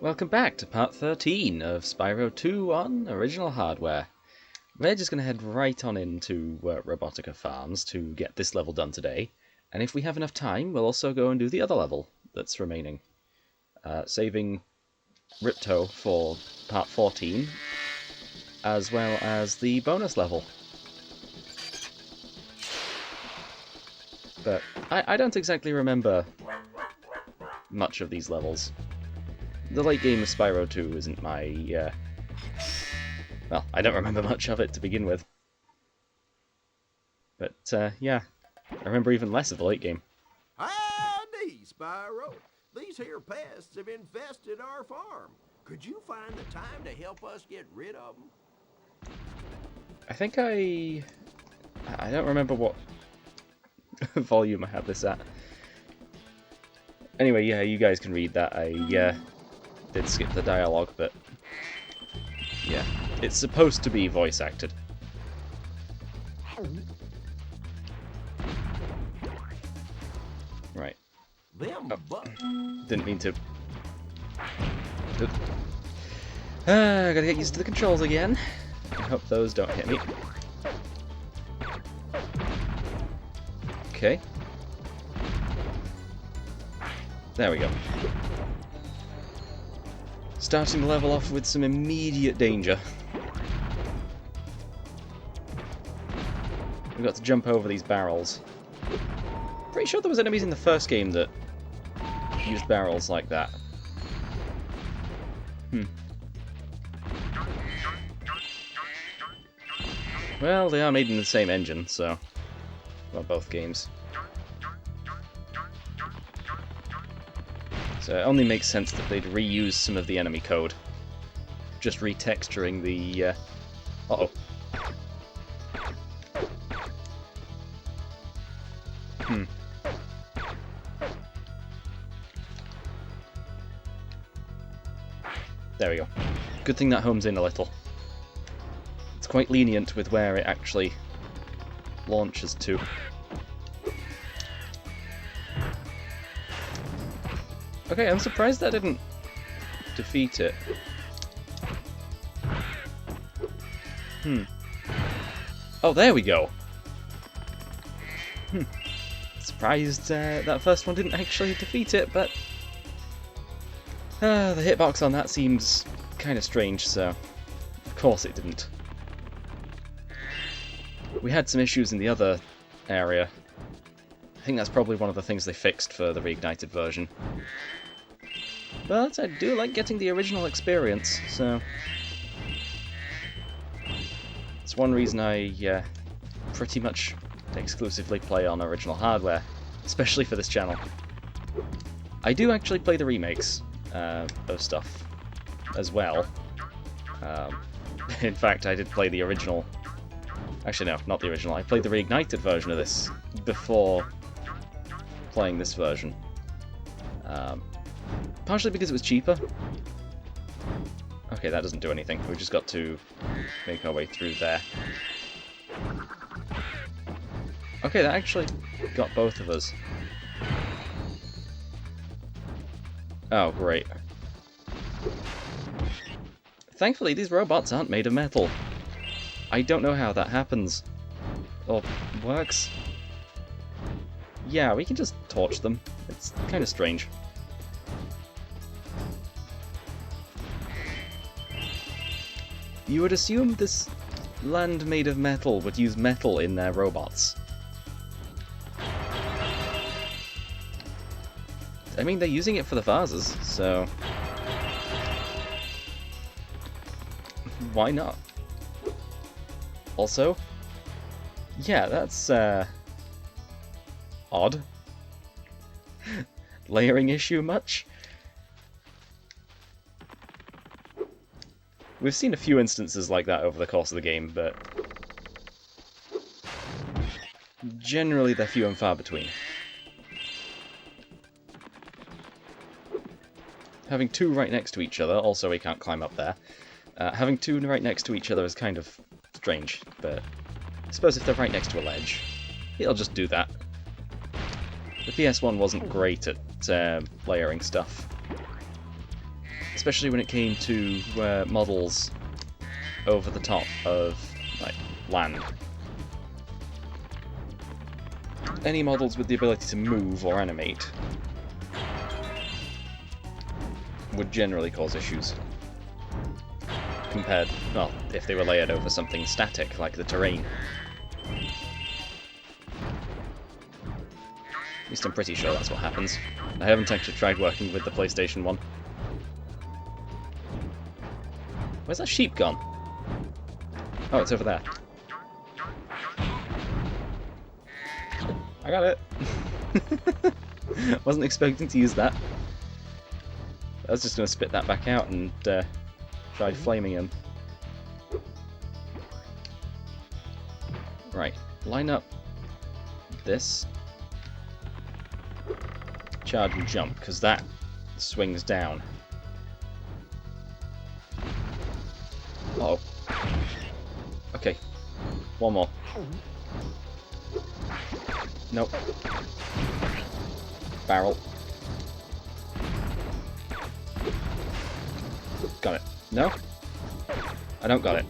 Welcome back to part 13 of Spyro 2 on original hardware. We're just going to head right on into Robotica Farms to get this level done today, and if we have enough time, we'll also go and do the other level that's remaining. Saving Ripto for part 14, as well as the bonus level. But I don't exactly remember much of these levels. The late game of Spyro 2 isn't my, well, I don't remember much of it to begin with. But, yeah, I remember even less of the late game. Howdy, Spyro. These here pests have infested our farm. Could you find the time to help us get rid of them? I think I don't remember what volume I had this at. Anyway, yeah, you guys can read that. I, did skip the dialogue, but yeah, it's supposed to be voice acted. Right. Didn't mean to. Gotta get used to the controls again. I hope those don't hit me. Okay. There we go. Starting the level off with some immediate danger. We've got to jump over these barrels. Pretty sure there was enemies in the first game that used barrels like that. Well, they are made in the same engine, so... well, both games. So it only makes sense that they'd reuse some of the enemy code. Just retexturing the... uh-oh. There we go. Good thing that homes in a little. It's quite lenient with where it actually launches to. Okay, I'm surprised that didn't defeat it. Oh, there we go! Surprised that first one didn't actually defeat it, but... the hitbox on that seems kind of strange, so... of course it didn't. We had some issues in the other area. I think that's probably one of the things they fixed for the reignited version. But I do like getting the original experience, so... it's one reason I pretty much exclusively play on original hardware, especially for this channel. I do actually play the remakes of stuff as well. In fact, I did play the original... actually no, not the original. I played the reignited version of this before playing this version. Partially because it was cheaper. Okay, that doesn't do anything. We've just got to make our way through there. Okay, that actually got both of us. Oh, great. Thankfully, these robots aren't made of metal. I don't know how that happens. Or works. Yeah, we can just torch them. It's kind of strange. You would assume this land made of metal would use metal in their robots. I mean, they're using it for the vases, so... why not? Also, yeah, that's, odd. Layering issue much? We've seen a few instances like that over the course of the game, but generally they're few and far between. Having two right next to each other, also we can't climb up there, having two right next to each other is kind of strange, but I suppose if they're right next to a ledge, it'll just do that. The PS1 wasn't great at layering stuff. especially when it came to models over the top of like land. Any models with the ability to move or animate would generally cause issues. Compared, well, if they were layered over something static, like the terrain. At least I'm pretty sure that's what happens. I haven't actually tried working with the PlayStation 1. Where's that sheep gone? Oh, it's over there. I got it! Wasn't expecting to use that. I was just going to spit that back out and try flaming him. Right, line up this. Charge and jump, because that swings down. Uh-oh. Okay, one more. Nope. Barrel. Got it. No? I don't got it.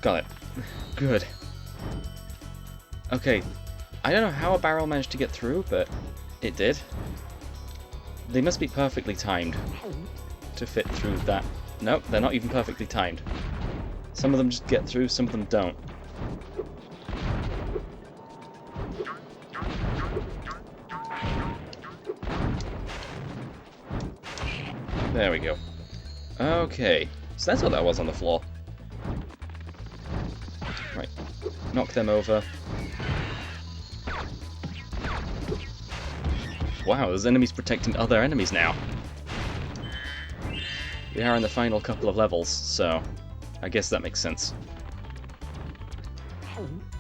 Got it. Good. Okay. I don't know how a barrel managed to get through, but it did. They must be perfectly timed to fit through that. Nope, they're not even perfectly timed. Some of them just get through, some of them don't. There we go. Okay, so that's what that was on the floor. Right, knock them over. Wow, there's enemies protecting other enemies now. We are in the final couple of levels, so I guess that makes sense.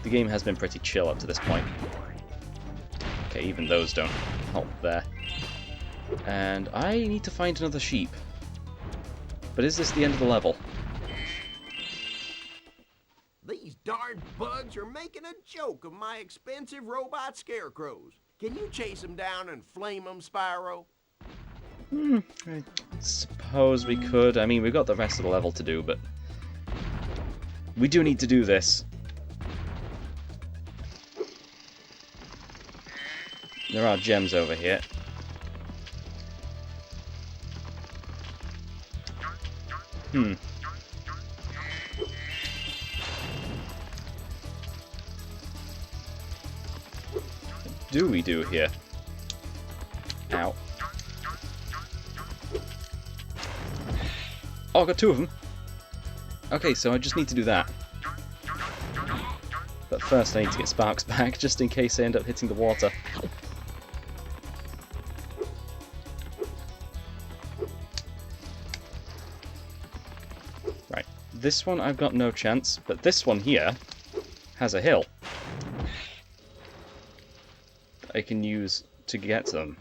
The game has been pretty chill up to this point. Okay, even those don't help there. And I need to find another sheep. But is this the end of the level? These darn bugs are making a joke of my expensive robot scarecrows. Can you chase them down and flame them, Spyro? I suppose we could. I mean, we've got the rest of the level to do, but we do need to do this. There are gems over here. What do we do here? Ow. Oh, I got two of them. Okay, so I just need to do that. But first I need to get Sparks back, just in case I end up hitting the water. Right, this one I've got no chance, but this one here has a hill that I can use to get to them.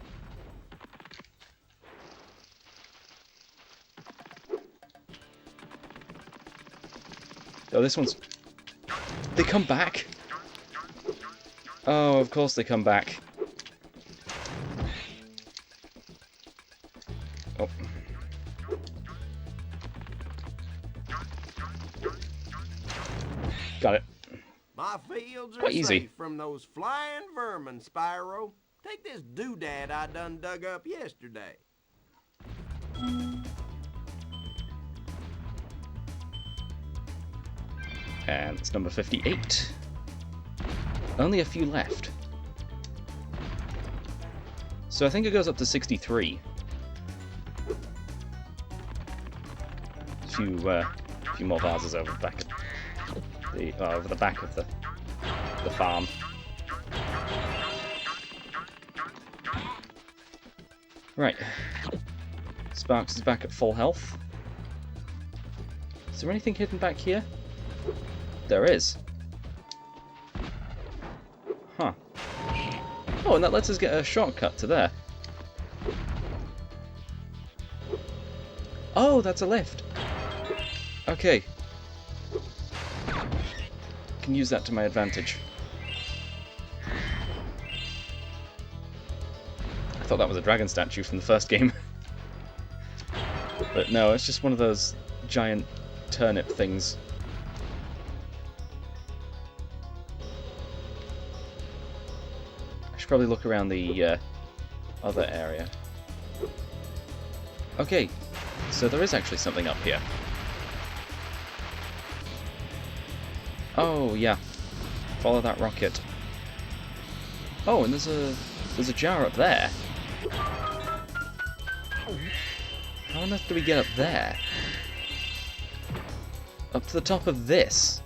Oh, this one's... They come back! Oh, of course they come back. Oh. Got it. My fields are quite easy. safe from those flying vermin, Spyro. Take this doodad I done dug up yesterday. And it's number 58. Only a few left. So I think it goes up to 63. A few more vases over the back of over the back of the farm. Right. Sparks is back at full health. Is there anything hidden back here? There is. Huh. Oh, and that lets us get a shortcut to there. Oh, that's a lift. Okay. Can use that to my advantage. I thought that was a dragon statue from the first game. But no, it's just one of those giant turnip things. I should probably look around the other area. Okay, so there is actually something up here. Oh, yeah. Follow that rocket. Oh, and there's a jar up there. How on earth do we get up there? Up to the top of this?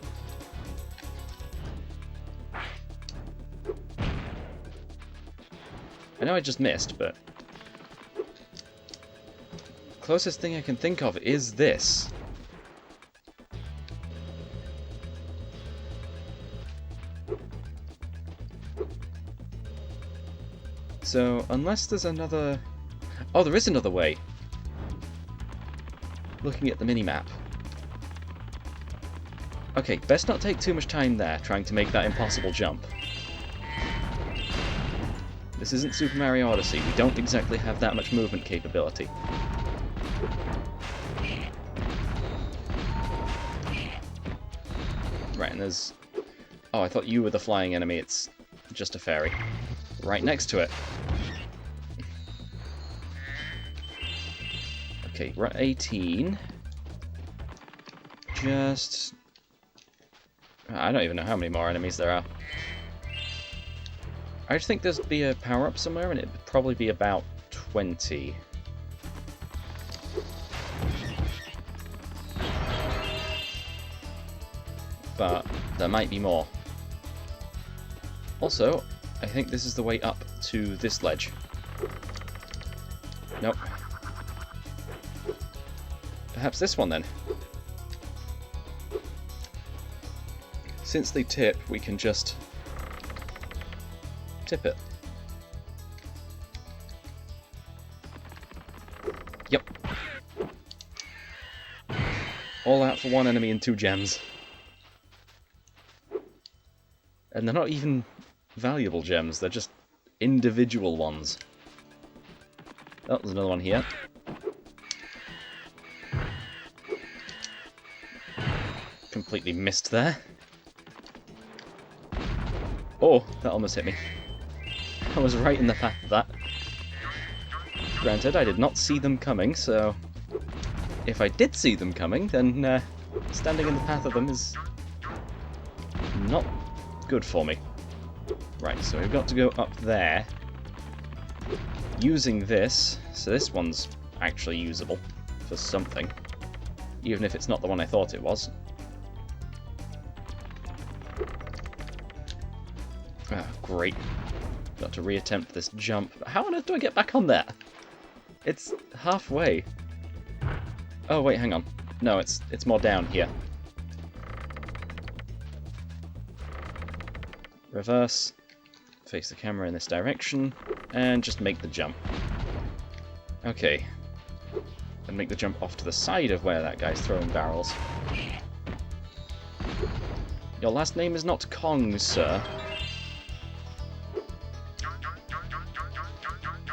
I know I just missed, but... closest thing I can think of is this. So, unless there's another... oh, there is another way. Looking at the mini-map. Okay, best not take too much time there trying to make that impossible jump. This isn't Super Mario Odyssey. We don't exactly have that much movement capability. Right, and there's... oh, I thought you were the flying enemy. It's just a fairy. Right next to it. Okay, we're at 18. Just... I don't even know how many more enemies there are. I just think there'd be a power-up somewhere, and it'd probably be about 20. But there might be more. Also, I think this is the way up to this ledge. Nope. Perhaps this one, then. Since they tip, we can just tip it. Yep. All out for one enemy and 2 gems. And they're not even valuable gems, they're just individual ones. Oh, there's another one here. Completely missed there. Oh, that almost hit me. I was right in the path of that. Granted, I did not see them coming, so... if I did see them coming, then standing in the path of them is not good for me. Right, so we've got to go up there using this, so this one's actually usable for something, even if it's not the one I thought it was. Ah, great. Got to reattempt this jump. How on earth do I get back on there? It's halfway. Oh wait, hang on. No, it's more down here. Reverse. Face the camera in this direction, and just make the jump. Okay. And make the jump off to the side of where that guy's throwing barrels. Your last name is not Kong, sir.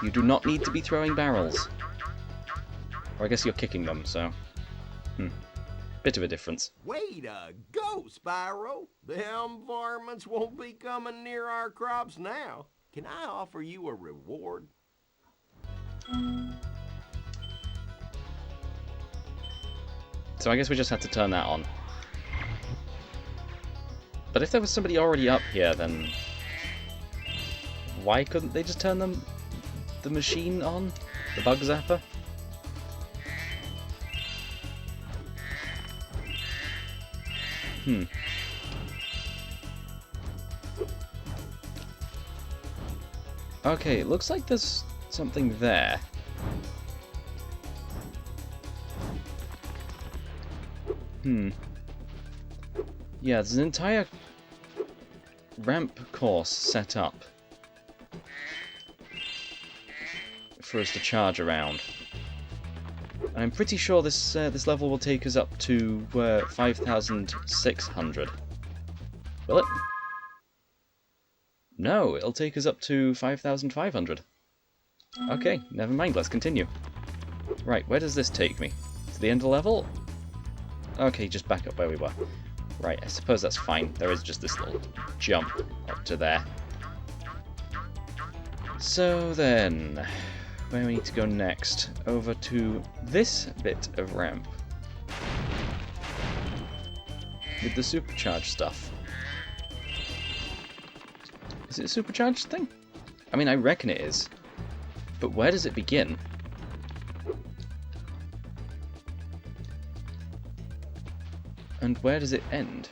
You do not need to be throwing barrels. Or I guess you're kicking them, so... bit of a difference. Way to go, Spyro! Them varmints won't be coming near our crops now. Can I offer you a reward? So I guess we just had to turn that on. But if there was somebody already up here, then... why couldn't they just turn the machine on? The bug zapper? Okay, it looks like there's something there. Yeah, there's an entire ramp course set up for us to charge around. And I'm pretty sure this this level will take us up to 5,600. Will it? No, it'll take us up to 5,500. Okay, never mind, let's continue. Right, where does this take me? To the end of the level? Okay, just back up where we were. Right, I suppose that's fine. There is just this little jump up to there. So then, where do we need to go next? Over to this bit of ramp. With the supercharged stuff. Is it a supercharged thing? I mean, I reckon it is. But where does it begin? And where does it end?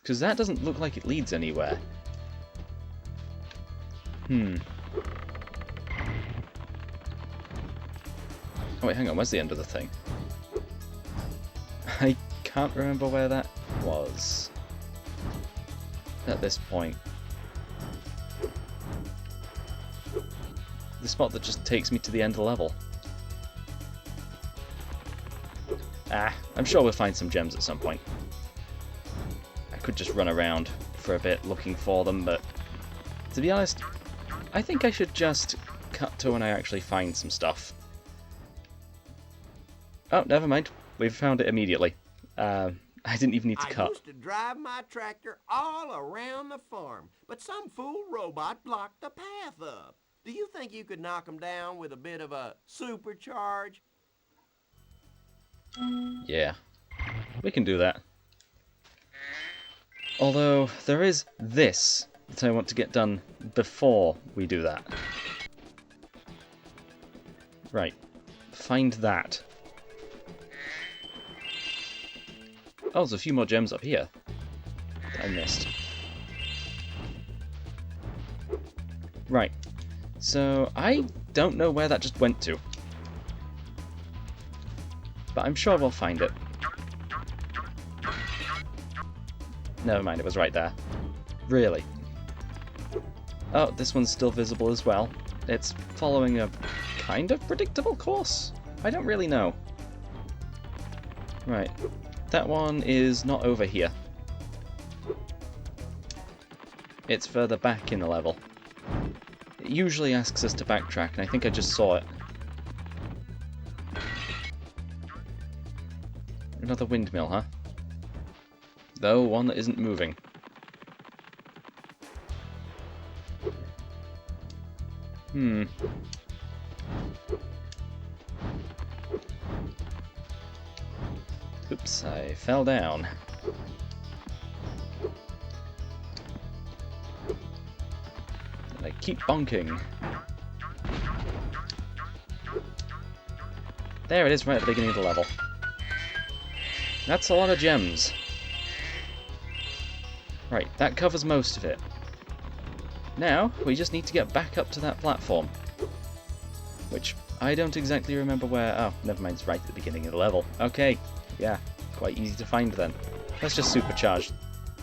Because that doesn't look like it leads anywhere. Oh wait, hang on, where's the end of the thing? I can't remember where that was at this point. The spot that just takes me to the end of the level. Ah, I'm sure we'll find some gems at some point. I could just run around for a bit looking for them, but to be honest, I think I should just cut to when I actually find some stuff. Oh, never mind. We've found it immediately. I didn't even need to cut. I used to drive my tractor all around the farm, but some fool robot blocked the path up. Do you think you could knock him down with a bit of a supercharge? Yeah, we can do that. Although, there is this that I want to get done before we do that. Right, find that. Oh, there's a few more gems up here that I missed. Right, so I don't know where that just went to. But I'm sure we'll find it. Never mind, it was right there. Really. Oh, this one's still visible as well. It's following a kind of predictable course. I don't really know. Right. That one is not over here. It's further back in the level. It usually asks us to backtrack, and I think I just saw it. Another windmill, huh? Though one that isn't moving. Oops, I fell down. And I keep bonking. There it is, right at the beginning of the level. That's a lot of gems. Right, that covers most of it. Now, we just need to get back up to that platform. Which, I don't exactly remember where... Oh, never mind, it's right at the beginning of the level. Okay, yeah, quite easy to find then. Let's just supercharge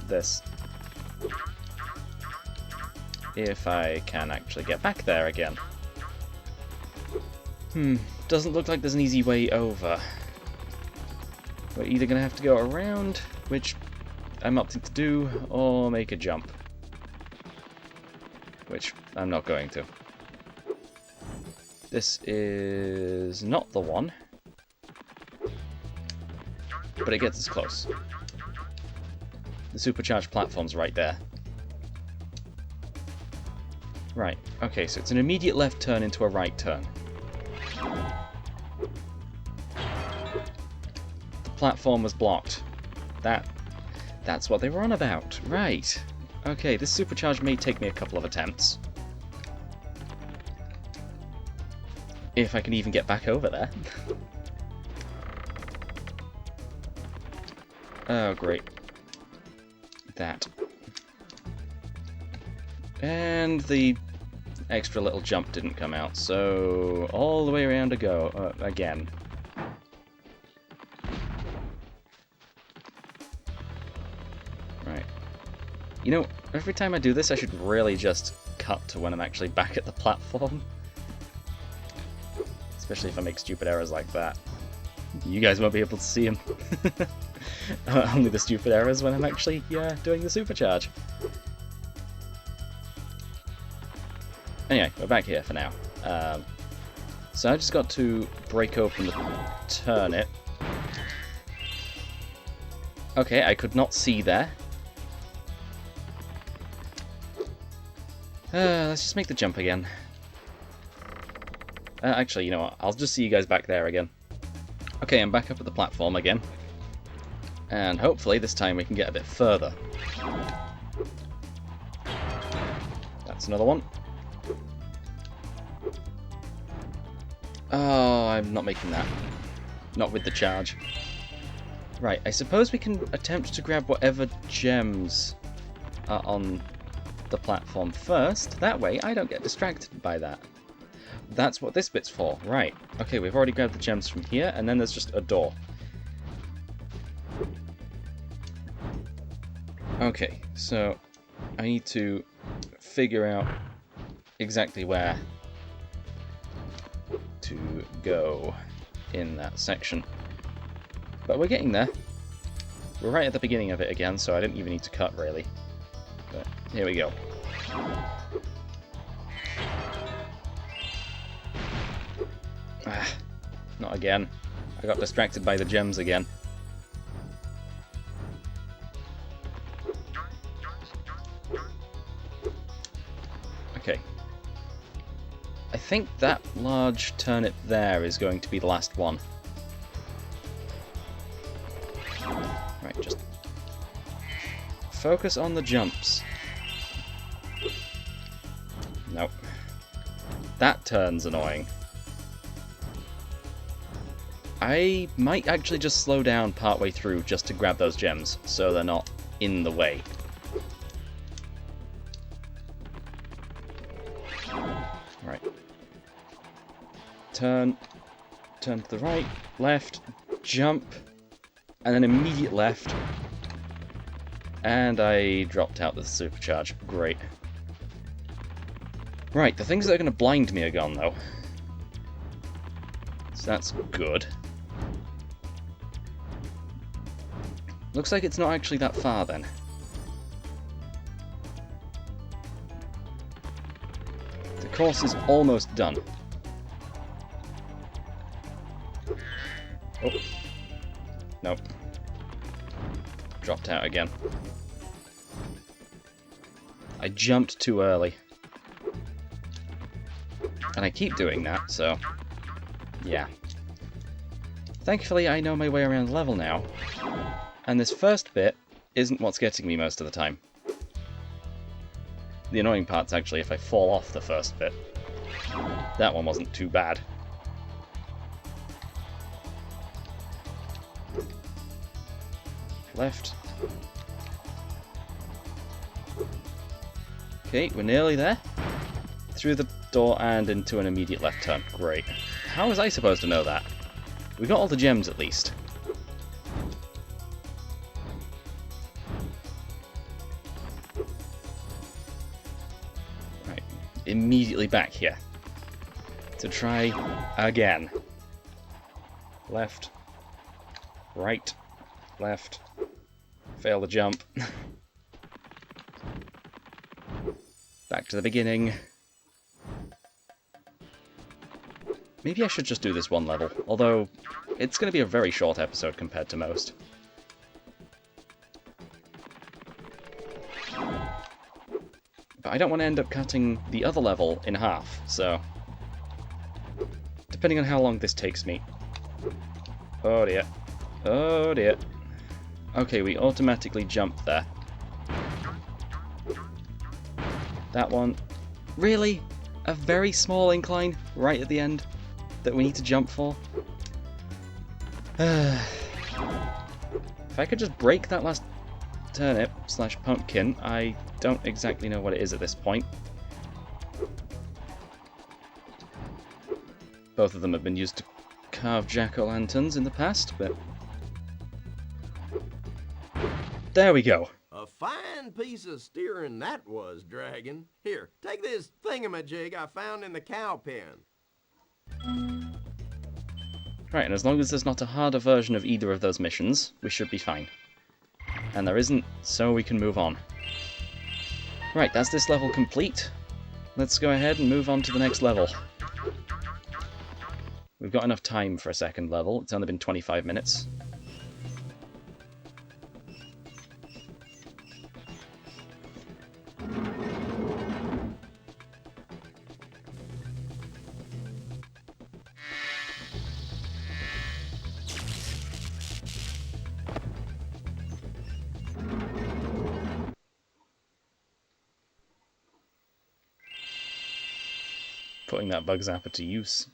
this. If I can actually get back there again. Doesn't look like there's an easy way over. We're either going to have to go around, which I'm opting to do, or make a jump. Which I'm not going to. This is not the one. But it gets us close. The supercharged platform's right there. Right, okay, so it's an immediate left turn into a right turn. Platform was blocked. That's what they were on about. Right. Okay, this supercharge may take me a couple of attempts. If I can even get back over there. Oh, great. That. And the extra little jump didn't come out, so all the way around to go again. Right. You know, every time I do this, I should really just cut to when I'm actually back at the platform. Especially if I make stupid errors like that. You guys won't be able to see them. Only the stupid errors when I'm actually doing the supercharge. Anyway, we're back here for now. So I just got to break open the turnip. Okay, I could not see there. Let's just make the jump again. Actually, you know what? I'll just see you guys back there again. Okay, I'm back up at the platform again. And hopefully this time we can get a bit further. That's another one. Oh, I'm not making that. Not with the charge. Right, I suppose we can attempt to grab whatever gems are on the platform first. That way I don't get distracted by that. That's what this bit's for. Right. Okay, we've already grabbed the gems from here, and then there's just a door. Okay, so I need to figure out exactly where to go in that section. But we're getting there. We're right at the beginning of it again, so I didn't even need to cut, really. But here we go. Ah, not again. I got distracted by the gems again. Okay. I think that large turnip there is going to be the last one. Right, just focus on the jumps. Nope. That turn's annoying. I might actually just slow down partway through just to grab those gems, so they're not in the way. Right. Turn to the right, left, jump, and then immediate left. And I dropped out the supercharge. Great. Right, the things that are going to blind me are gone, though. So that's good. Looks like it's not actually that far, then. The course is almost done. Oh. Nope. Dropped out again. I jumped too early. And I keep doing that, so... yeah. Thankfully, I know my way around the level now. And this first bit isn't what's getting me most of the time. The annoying part's actually if I fall off the first bit. That one wasn't too bad. Left. Okay, we're nearly there. Through the door and into an immediate left turn. Great. How was I supposed to know that? We got all the gems at least. Right. Immediately back here. To try again. Left. Right. Left. Fail the jump. Back to the beginning. Maybe I should just do this one level, although it's going to be a very short episode compared to most. But I don't want to end up cutting the other level in half, so... depending on how long this takes me. Oh dear. Oh dear. Okay, we automatically jump there. That one. Really? A very small incline right at the end that we need to jump for? If I could just break that last turnip / pumpkin, I don't exactly know what it is at this point. Both of them have been used to carve jack-o'-lanterns in the past, but... there we go. A fine piece of steering that was, Dragon. Here, take this thingamajig I found in the cow pen. Right, and as long as there's not a harder version of either of those missions, we should be fine. And there isn't, so we can move on. Right, that's this level complete. let's go ahead and move on to the next level. We've got enough time for a second level. It's only been 25 minutes. Putting that bug zapper to use.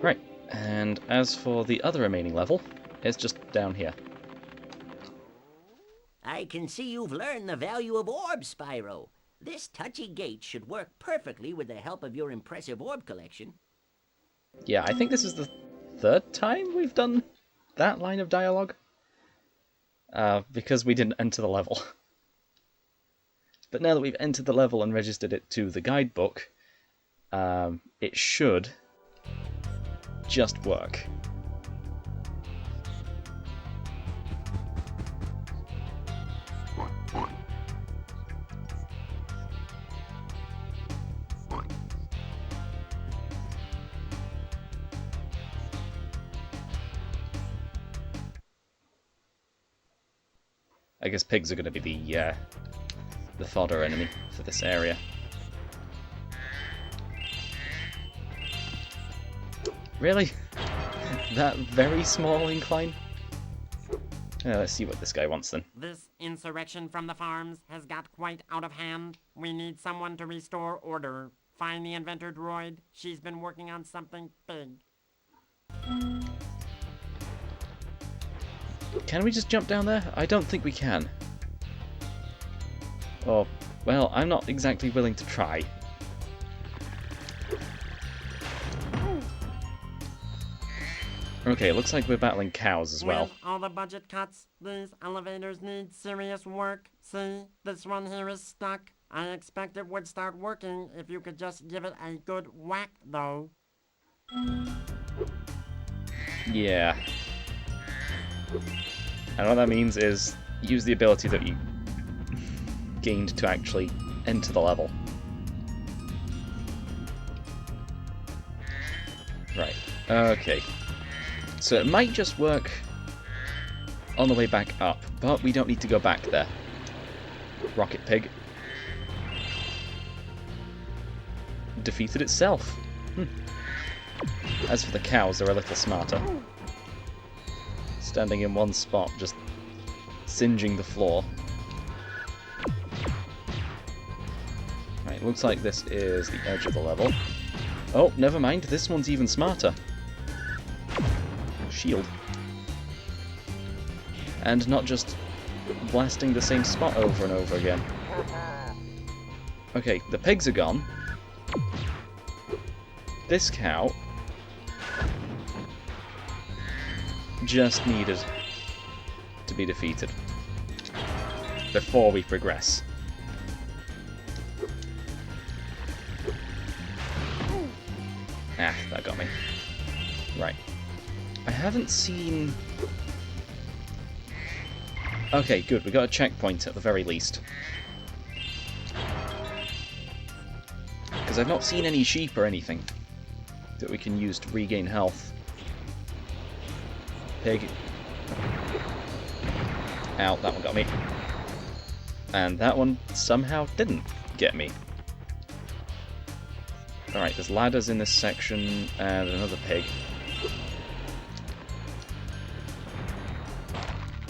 Right, and as for the other remaining level, it's just down here. I can see you've learned the value of orbs, Spyro. This touchy gate should work perfectly with the help of your impressive orb collection. Yeah, I think this is the third time we've done that line of dialogue. Because we didn't enter the level. But now that we've entered the level and registered it to the guidebook, it should just work. I guess pigs are going to be the fodder enemy for this area. Really? That very small incline? Let's see what this guy wants then. This insurrection from the farms has got quite out of hand. We need someone to restore order. Find the inventor droid. She's been working on something big. Can we just jump down there? I don't think we can. Oh, well, I'm not exactly willing to try. Okay, it looks like we're battling cows as well. With all the budget cuts, these elevators need serious work. See, this one here is stuck. I expect it would start working if you could just give it a good whack, though. Yeah. And what that means is use the ability that you gained to actually enter the level. Right. Okay. So it might just work on the way back up, but we don't need to go back there. Rocket Pig defeated itself. As for the cows, they're a little smarter. Standing in one spot, just singeing the floor. Right, looks like this is the edge of the level. Oh, never mind, this one's even smarter. Shield. And not just blasting the same spot over and over again. Okay, the pigs are gone. This cow just needed to be defeated before we progress. Ah, that got me. Right. I haven't seen... Okay, good. We got a checkpoint at the very least. Because I've not seen any sheep or anything that we can use to regain health. Pig. Ow, that one got me. And that one somehow didn't get me. Alright, there's ladders in this section, and another pig.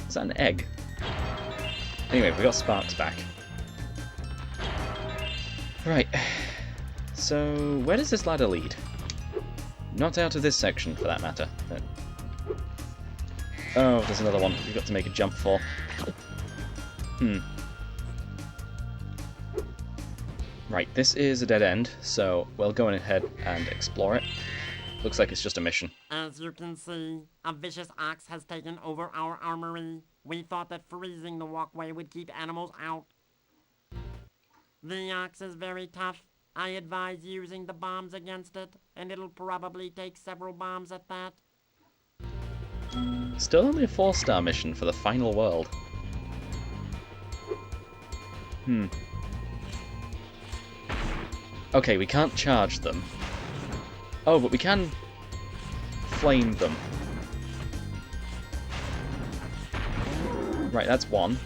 Is that an egg? Anyway, we got Sparks back. Right. So, where does this ladder lead? Not out of this section, for that matter. But... oh, there's another one we've got to make a jump for. Right, this is a dead end, so we'll go ahead and explore it. Looks like it's just a mission. As you can see, a vicious ox has taken over our armory. We thought that freezing the walkway would keep animals out. The ox is very tough. I advise using the bombs against it, and it'll probably take several bombs at that. Still only a 4-star mission for the final world. Okay, we can't charge them. Oh, but we can flame them. Right, that's one.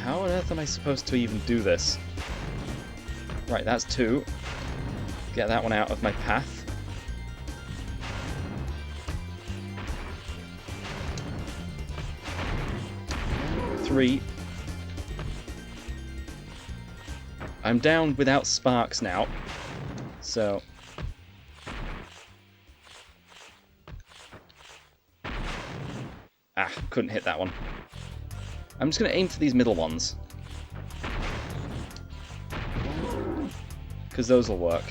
How on earth am I supposed to even do this? Right, that's two. Get that one out of my path. Three. I'm down without sparks now, so... Ah, couldn't hit that one. I'm just going to aim for these middle ones. Because those will work.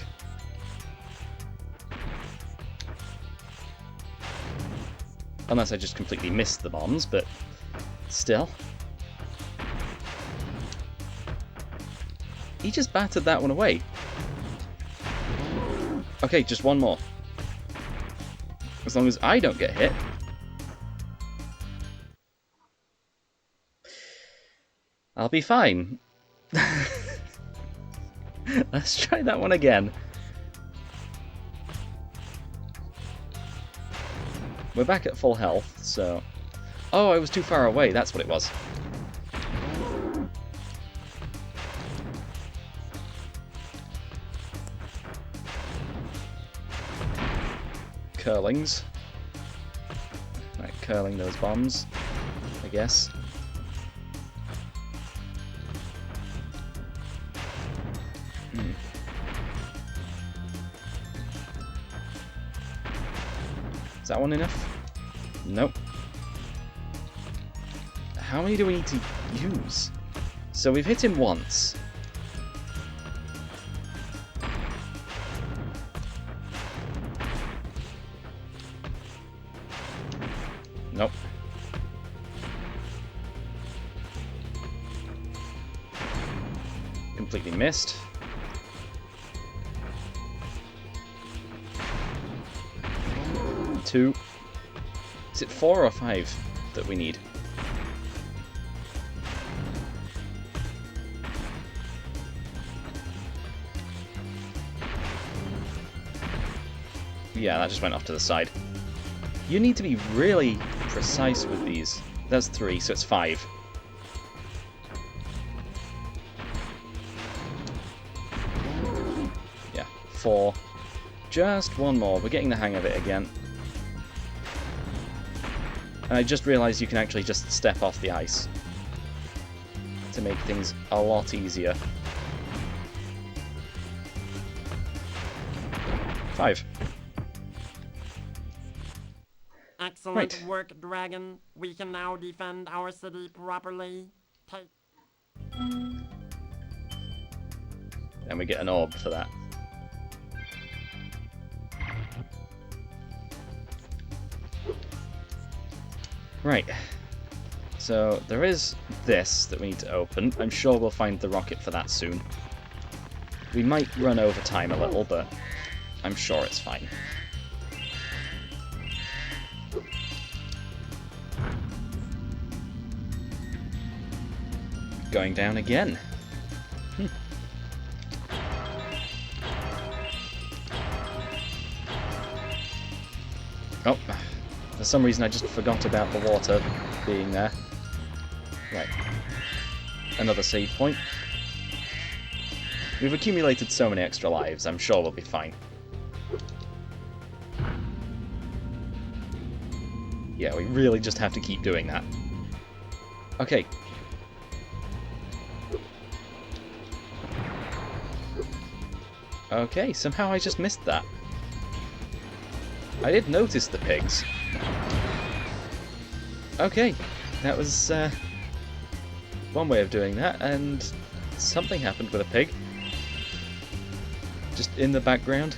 Unless I just completely missed the bombs, but still. He just battered that one away. Okay, just one more. As long as I don't get hit. I'll be fine. Let's try that one again. We're back at full health, so... Oh, I was too far away, that's what it was. Curlings. Right, curling those bombs, I guess. Is that one enough? Nope. How many do we need to use? So we've hit him once. Nope. Completely missed. Two. Is it 4 or 5 that we need? Yeah, that just went off to the side. You need to be really precise with these. That's 3, so it's 5. Yeah, 4. Just one more. We're getting the hang of it again. And I just realised you can actually just step off the ice to make things a lot easier. 5. Excellent Right. work, Dragon. We can now defend our city properly. Take... And we get an orb for that. Right. So there is this that we need to open. I'm sure we'll find the rocket for that soon. We might run over time a little, but I'm sure it's fine. Going down again. Oh, for some reason I just forgot about the water being there. Right. Another save point. We've accumulated so many extra lives, I'm sure we'll be fine. Yeah, we really just have to keep doing that. Okay. Okay, somehow I just missed that. I did notice the pigs. Okay, that was one way of doing that, and something happened with a pig. Just in the background.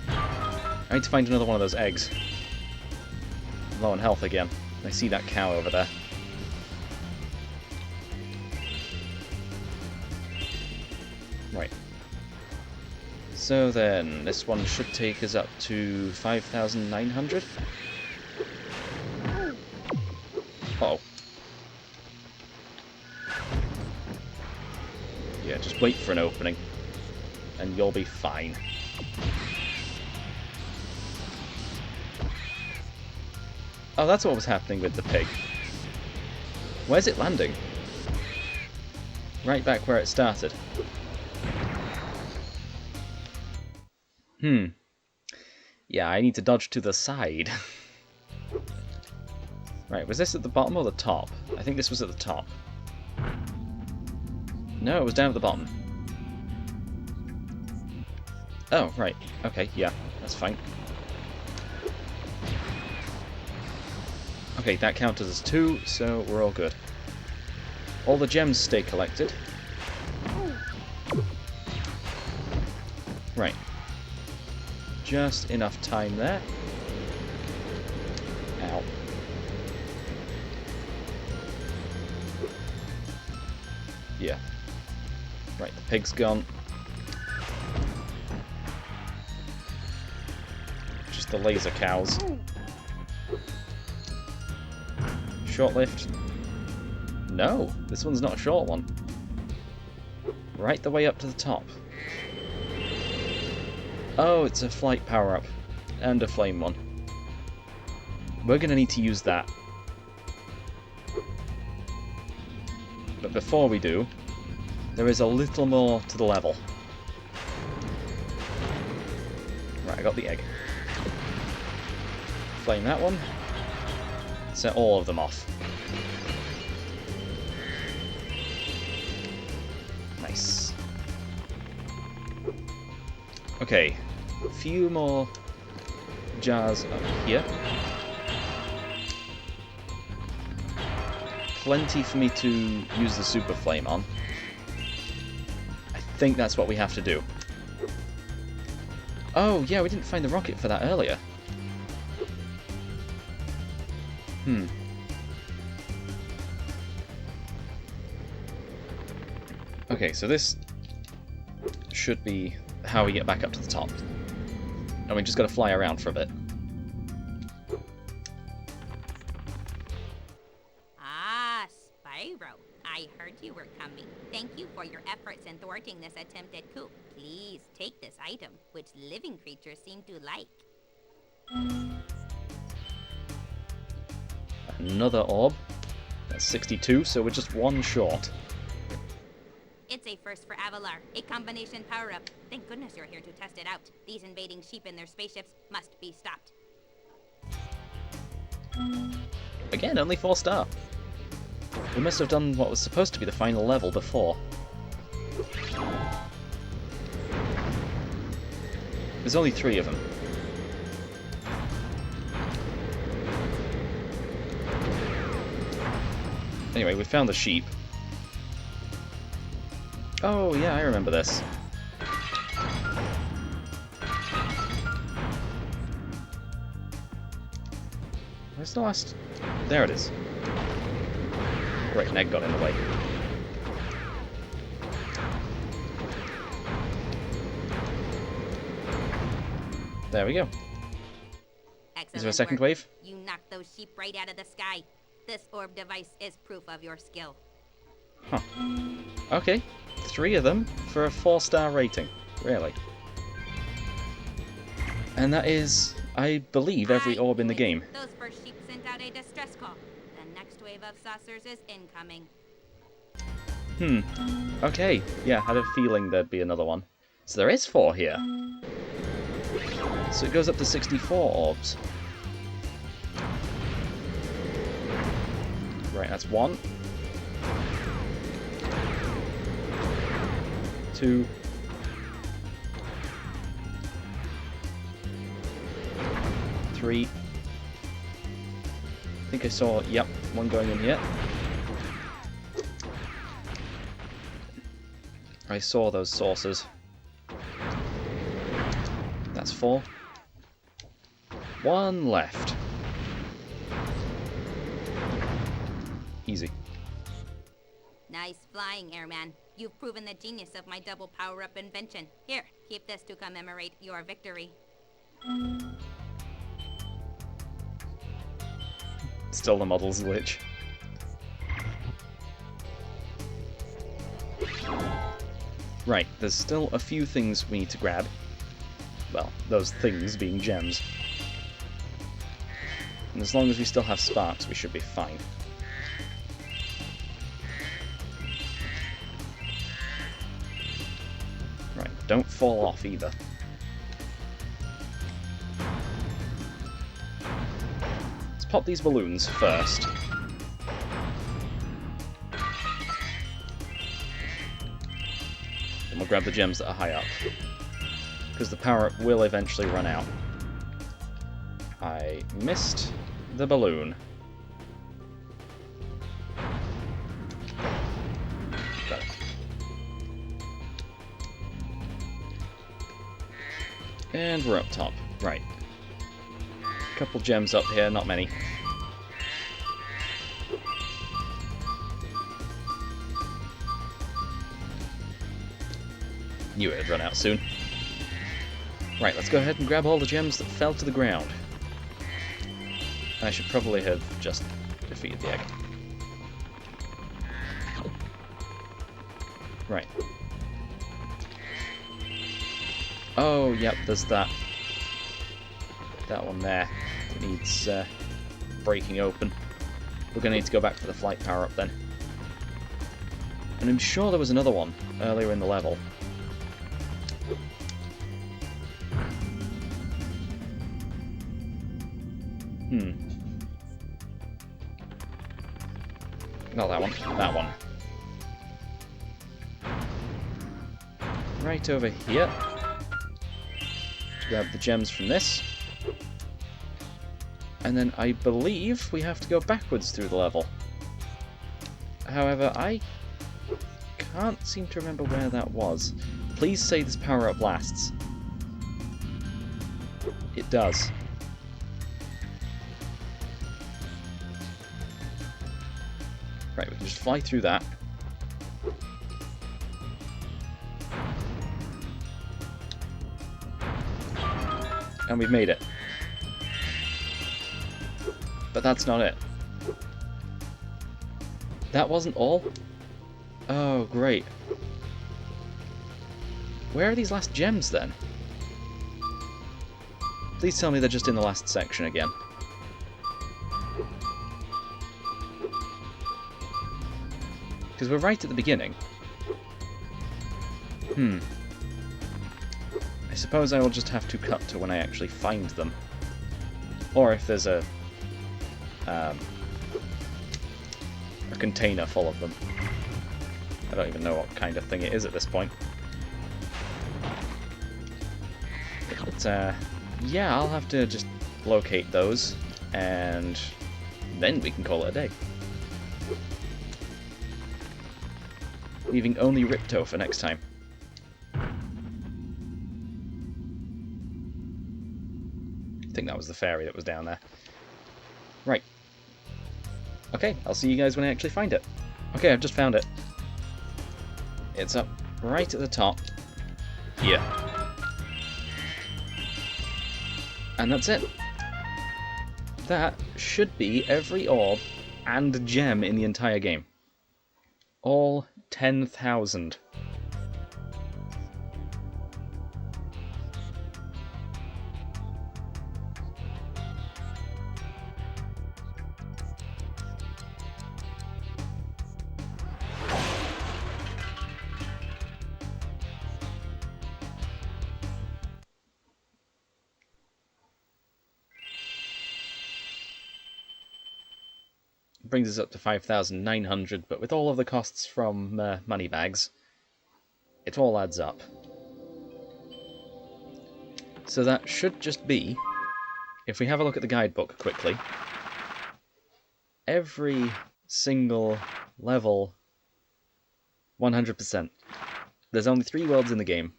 I need to find another one of those eggs. Low on health again. I see that cow over there. So then, this one should take us up to 5,900. Uh-oh. Yeah, just wait for an opening, and you'll be fine. Oh, that's what was happening with the pig. Where's it landing? Right back where it started. Yeah, I need to dodge to the side. Right, was this at the bottom or the top? I think this was at the top. No, it was down at the bottom. Oh, right. Okay, yeah, that's fine. Okay, that counted as 2, so we're all good. All the gems stay collected. Right. Just enough time there. Ow. Yeah. Right, the pig's gone. Just the laser cows. Short lift. No, this one's not a short one. Right the way up to the top. Oh, it's a flight power-up. And a flame one. We're going to need to use that. But before we do, there is a little more to the level. Right, I got the egg. Flame that one. Set all of them off. Nice. Okay, a few more jars up here. Plenty for me to use the super flame on. I think that's what we have to do. Oh, yeah, we didn't find the rocket for that earlier. Okay, so this should be how we get back up to the top. And we just gotta fly around for a bit. Ah, Spyro. I heard you were coming. Thank you for your efforts in thwarting this attempted coup. Please take this item, which living creatures seem to like. Another orb. That's 62, so we're just one short. It's a first for Avalar, a combination power-up. Thank goodness you're here to test it out. These invading sheep in their spaceships must be stopped. Again, only 4-star. We must have done what was supposed to be the final level before. There's only 3 of them. Anyway, we found the sheep. Oh, yeah, I remember this. Where's the last... There it is. Great, an egg got in the way. There we go. Excellent Is there a second work. wave? You knocked those sheep right out of the sky. This orb device is proof of your skill. Huh. Okay. 3 of them for a 4-star rating. Really. And that is, I believe, every orb in the game. Those first sheep sent out a distress call. The next wave of saucers is incoming. Okay. Yeah, had a feeling there'd be another one. So there is 4 here. So it goes up to 64 orbs. Right, that's 1. 2. 3. I think I saw, yep, 1 going in here. I saw those saucers. That's 4. 1 left. Easy. Nice flying, Airman. You've proven the genius of my double power-up invention. Here, Keep this to commemorate your victory. Still the model's glitch. Right, there's still a few things we need to grab. Well, those things being gems. And as long as we still have sparks, we should be fine. Right, don't fall off either. Let's pop these balloons first. Then we'll grab the gems that are high up. Because the power-up will eventually run out. I missed the balloon. Got it. And we're up top. Right. Couple gems up here, not many. Knew it'd run out soon. Right, let's go ahead and grab all the gems that fell to the ground. I should probably have just defeated the egg. Right. Oh, yep, there's that. That one there. It needs breaking open. We're going to need to go back for the flight power-up then. And I'm sure there was another one earlier in the level. Not that one. That one. Right over here. Grab the gems from this. And then I believe we have to go backwards through the level. However, I can't seem to remember where that was. Please say this power-up lasts. It does. Right, we can just fly through that. And we've made it. But that's not it. That wasn't all? Oh, great. Where are these last gems, then? Please tell me they're just in the last section again. Because we're right at the beginning. I suppose I will just have to cut to when I actually find them. Or if there's a container full of them. I don't even know what kind of thing it is at this point. But, yeah, I'll have to just locate those, and then we can call it a day. Leaving only Ripto for next time. I think that was the fairy that was down there. Right. Okay, I'll see you guys when I actually find it. Okay, I've just found it. It's up right at the top. Here. And that's it. That should be every orb and gem in the entire game. All 10,000. Brings us up to 5,900, but with all of the costs from money bags, it all adds up. So that should just be, if we have a look at the guidebook quickly, every single level 100%. There's only 3 worlds in the game.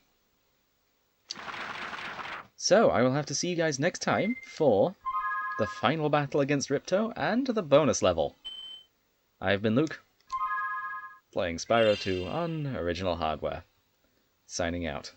So I will have to see you guys next time for the final battle against Ripto and the bonus level. I've been Luke, playing Spyro 2 on original hardware. Signing out.